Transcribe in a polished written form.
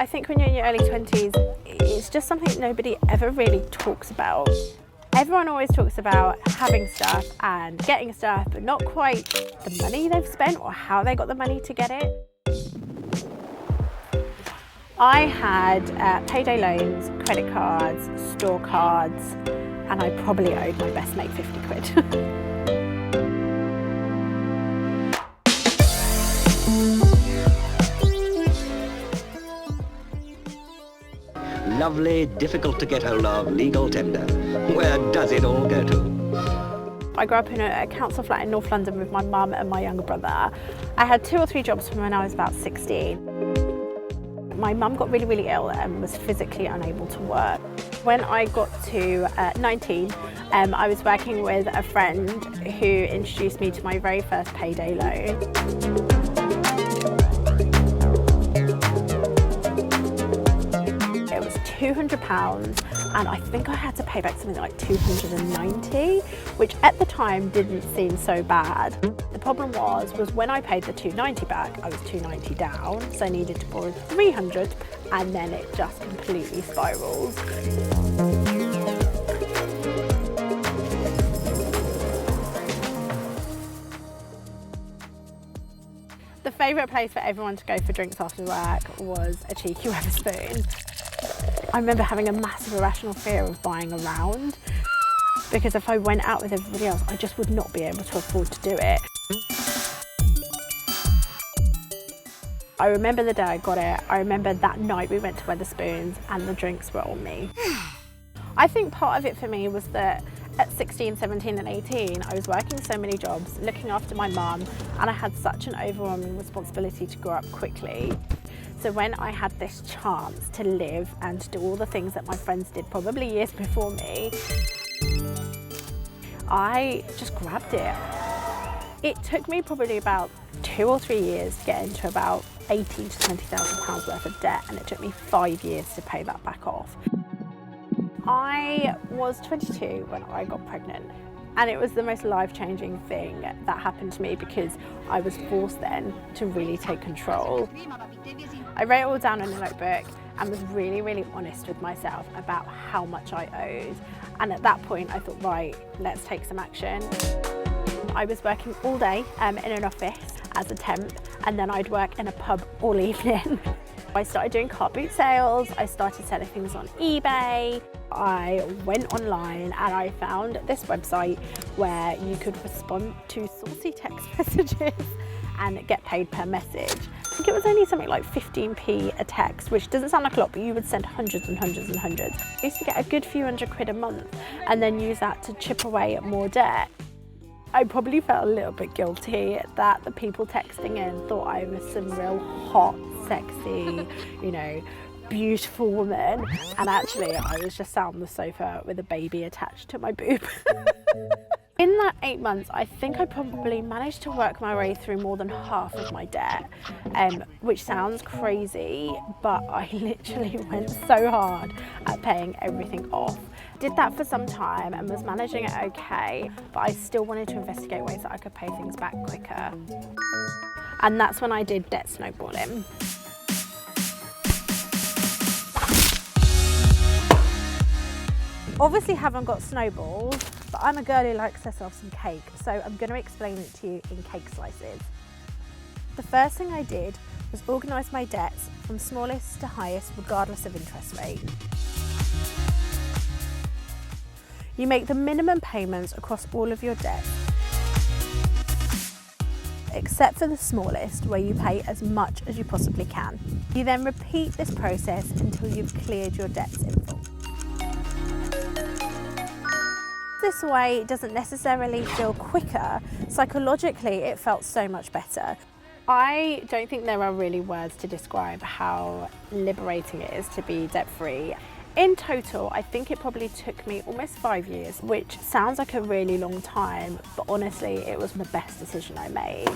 I think when you're in your early 20s, it's just something nobody ever really talks about. Everyone always talks about having stuff and getting stuff, but not quite the money they've spent or how they got the money to get it. I had payday loans, credit cards, store cards, and I probably owed my best mate 50 quid. Lovely, difficult to get hold of, legal tender. Where does it all go to? I grew up in a council flat in North London with my mum and my younger brother. I had 2 or 3 jobs from when I was about 16. My mum got really, really ill and was physically unable to work. When I got to 19, I was working with a friend who introduced me to my very first payday loan. £200, and I think I had to pay back something like 290, which at the time didn't seem so bad. The problem was when I paid the 290 back, I was 290 down, so I needed to borrow 300, and then it just completely spiraled. The favourite place for everyone to go for drinks after work was a cheeky Wetherspoon. I remember having a massive irrational fear of buying a round, because if I went out with everybody else, I just would not be able to afford to do it. I remember the day I got it. I remember that night we went to Wetherspoons and the drinks were on me. I think part of it for me was that at 16, 17 and 18, I was working so many jobs, looking after my mum, and I had such an overwhelming responsibility to grow up quickly. So when I had this chance to live and do all the things that my friends did probably years before me, I just grabbed it. It took me probably about 2 or 3 years to get into about 18 to 20,000 pounds worth of debt, and it took me 5 years to pay that back off. I was 22 when I got pregnant, and it was the most life-changing thing that happened to me because I was forced then to really take control. I wrote it all down in a notebook and was really, really honest with myself about how much I owed. And at that point I thought, right, let's take some action. I was working all day in an office as a temp, and then I'd work in a pub all evening. I started doing car boot sales, I started selling things on eBay. I went online and I found this website where you could respond to saucy text messages and get paid per message. I think it was only something like 15p a text, which doesn't sound like a lot, but you would send hundreds and hundreds and hundreds. I used to get a good few £100 a month and then use that to chip away at more debt. I probably felt a little bit guilty that the people texting in thought I was some real hot, sexy, you know, beautiful woman, and actually I was just sat on the sofa with a baby attached to my boob. In that 8 months, I think I probably managed to work my way through more than half of my debt, which sounds crazy, but I literally went so hard at paying everything off. Did that for some time and was managing it okay, but I still wanted to investigate ways that I could pay things back quicker. And that's when I did debt snowballing. Obviously haven't got snowballs, but I'm a girl who likes herself some cake, so I'm going to explain it to you in cake slices. The first thing I did was organise my debts from smallest to highest, regardless of interest rate. You make the minimum payments across all of your debts, except for the smallest, where you pay as much as you possibly can. You then repeat this process until you've cleared your debts in full. This way, it doesn't necessarily feel quicker. Psychologically, it felt so much better. I don't think there are really words to describe how liberating it is to be debt-free. In total, I think it probably took me almost 5 years, which sounds like a really long time, but honestly, it was the best decision I made.